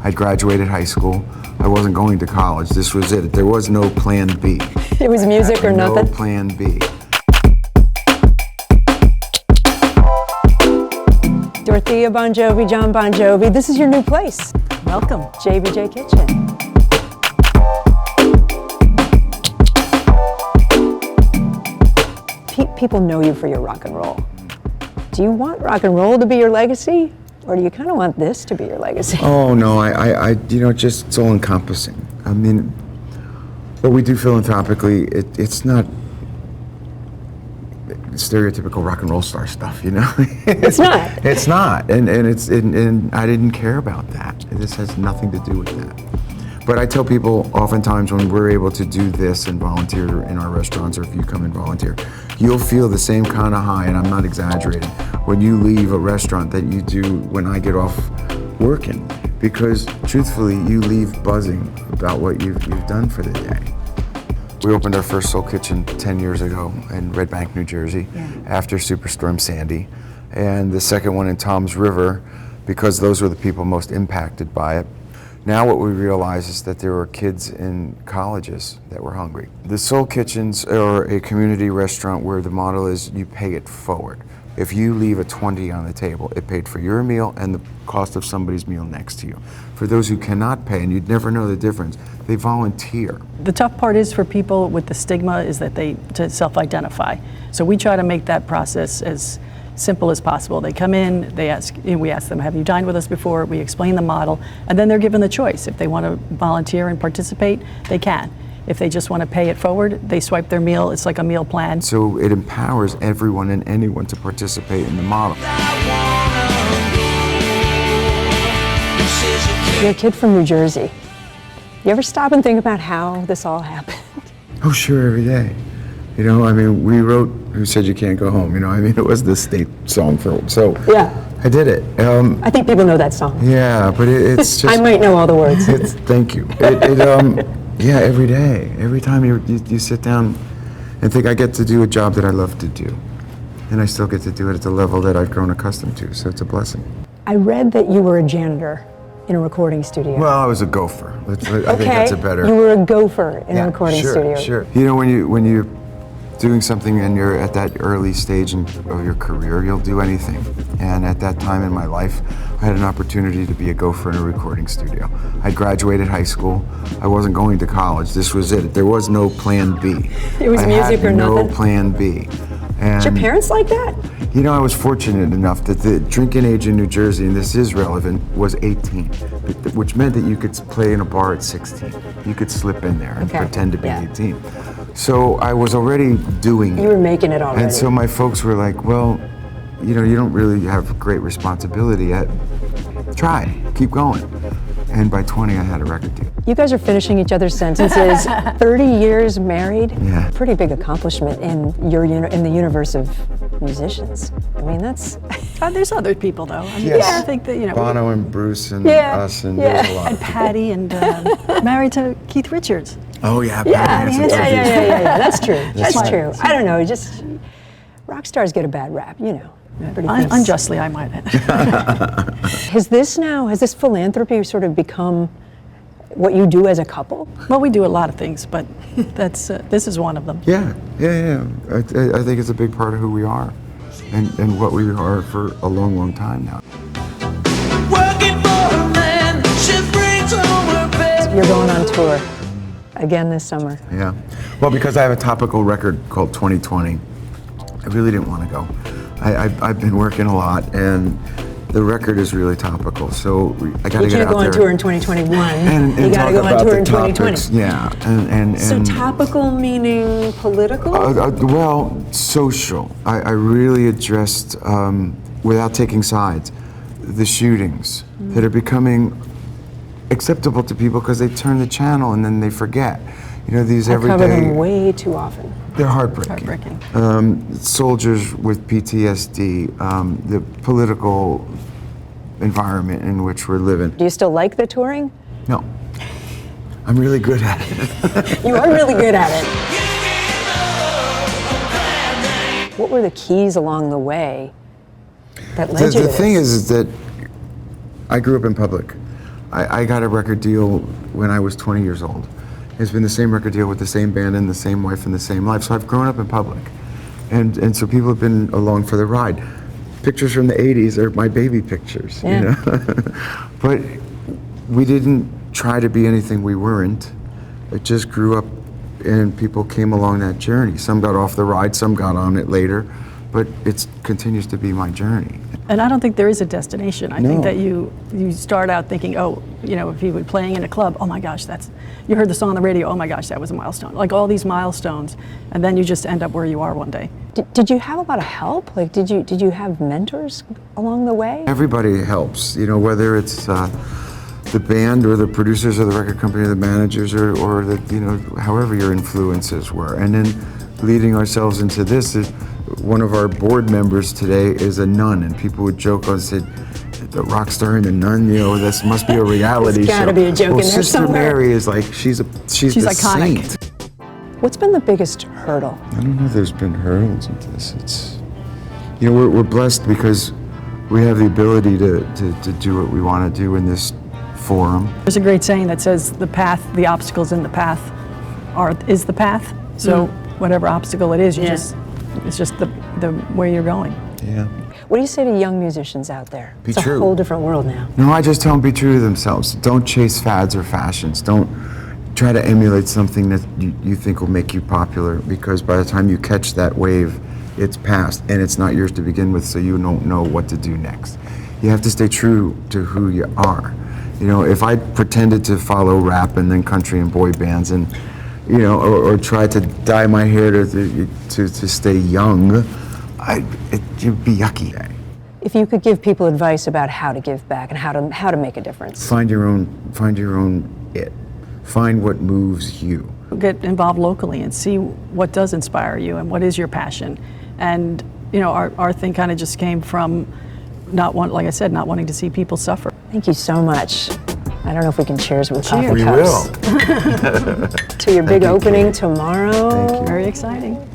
I'd graduated high school. I wasn't going to college. This was it. There was no plan B. It was music or nothing? No plan B. Dorothea Bongiovi, Jon Bon Jovi, this is your new place. Welcome, JBJ Kitchen. People know you for your rock and roll. Do you want rock and roll to be your legacy? Or do you kind of want this to be your legacy? Oh no, just it's all encompassing. I mean, what we do philanthropically, it's not stereotypical rock and roll star stuff, you know? It's not. It's not, and I didn't care about that. This has nothing to do with that. But I tell people oftentimes when we're able to do this and volunteer in our restaurants, or if you come and volunteer, you'll feel the same kind of high, and I'm not exaggerating, when you leave a restaurant that you do when I get off working. Because truthfully, you leave buzzing about what you've done for the day. We opened our first Soul Kitchen 10 years ago in Red Bank, New Jersey, after Superstorm Sandy. And the second one in Toms River, because those were the people most impacted by it. Now what we realize is that there were kids in colleges that were hungry. The Soul Kitchens are a community restaurant where the model is you pay it forward. If you leave a 20 on the table, it paid for your meal and the cost of somebody's meal next to you. For those who cannot pay, and you'd never know the difference, they volunteer. The tough part is for people with the stigma is that to self-identify. So we try to make that process as simple as possible. They come in, we ask them, have you dined with us before? We explain the model, and then they're given the choice. If they want to volunteer and participate, they can. If they just want to pay it forward, they swipe their meal. It's like a meal plan. So it empowers everyone and anyone to participate in the model. You're a kid from New Jersey. You ever stop and think about how this all happened? Oh, sure, every day. You know, I mean, we wrote Who Said You Can't Go Home, you know, I mean, it was the state song so yeah. I did it. I think people know that song. Yeah, but it's just... I might know all the words. Thank you. Yeah, every day, every time you sit down and think, I get to do a job that I love to do. And I still get to do it at the level that I've grown accustomed to, so it's a blessing. I read that you were a janitor in a recording studio. Well, I was a gopher. I think that's a better... You were a gopher in a recording studio. Sure. You know, when you're doing something and you're at that early stage of your career, you'll do anything. And at that time in my life, I had an opportunity to be a gopher in a recording studio. I graduated high school. I wasn't going to college. This was it. There was no plan B. It was music or nothing? I had no plan B. And did your parents like that? You know, I was fortunate enough that the drinking age in New Jersey, and this is relevant, was 18, which meant that you could play in a bar at 16. You could slip in there and pretend to be 18. So I was already doing it. You were making it already. And so my folks were like, well, you know, you don't really have great responsibility yet. Try, keep going. And by 20, I had a record deal. You guys are finishing each other's sentences. 30 years married. Yeah. Pretty big accomplishment in the universe of musicians. I mean, that's... There's other people, though. I mean, yes. I think that, you know... Bono and Bruce and us, and there's a lot. And Patty, and married to Keith Richards. Oh, yeah, Patty. Yeah. That's true. That's true. I don't know, just... Rock stars get a bad rap, you know. Unjustly, I might add. Has this philanthropy sort of become what you do as a couple? Well, we do a lot of things, but this is one of them. Yeah. I think it's a big part of who we are, and what we are for a long, long time now. Working for a man, she brings home her bed. You're going on tour again this summer. Yeah. Well, because I have a topical record called 2020, I really didn't want to go. I've been working a lot, and the record is really topical, so I got to get out there. You can't go on tour in 2021. And you got to go on tour in 2020. Topics. Yeah, and so topical meaning political? Well, social. I really addressed, without taking sides, the shootings that are becoming acceptable to people because they turn the channel and then they forget. You know, these everyday... I cover them way too often. They're heartbreaking. Soldiers with PTSD, the political environment in which we're living. Do you still like the touring? No. I'm really good at it. You are really good at it. What were the keys along the way that led you to The this? thing is that I grew up in public. I got a record deal when I was 20 years old. It's been the same record deal with the same band and the same wife and the same life. So I've grown up in public. And so people have been along for the ride. Pictures from the 80s are my baby pictures, Yeah. you know? But we didn't try to be anything we weren't. It just grew up and people came along that journey. Some got off the ride, some got on it later, but it continues to be my journey. And I don't think there is a destination. I think No. that you start out thinking, oh, you know, if you were playing in a club, oh my gosh, you heard the song on the radio, oh my gosh, that was a milestone. Like all these milestones, and then you just end up where you are one day. Did you have a lot of help? Like, did you have mentors along the way? Everybody helps, you know, whether it's the band or the producers or the record company or the managers or the, you know, however your influences were. And then leading ourselves into this, one of our board members today is a nun, and people would joke and say, the rock star and the nun, you know, this must be a reality There's show. gotta be a joke well, in there Sister somewhere. Mary is like, she's the iconic. saint. What's been the biggest hurdle? I don't know if there's been hurdles into this. It's, you know, we're blessed because we have the ability to do what we want to do in this forum. There's a great saying that says the obstacles in the path is the path. So whatever obstacle it is, it's just the way you're going. Yeah. What do you say to young musicians out there? Be it's true. a whole different world now. No, I just tell them be true to themselves. Don't chase fads or fashions. Don't try to emulate something that you think will make you popular, because by the time you catch that wave, it's past and it's not yours to begin with, so you don't know what to do next. You have to stay true to who you are. You know, if I pretended to follow rap and then country and boy bands and, you know, or try to dye my hair to stay young, it'd be yucky. If you could give people advice about how to give back and how to make a difference. Find your own it. Find what moves you. Get involved locally and see what does inspire you and what is your passion. And you know, our thing kind of just came from not wanting to see people suffer. Thank you so much. I don't know if we can cheers with coffee We cups. will. To your big opening tomorrow. Thank you. Very exciting.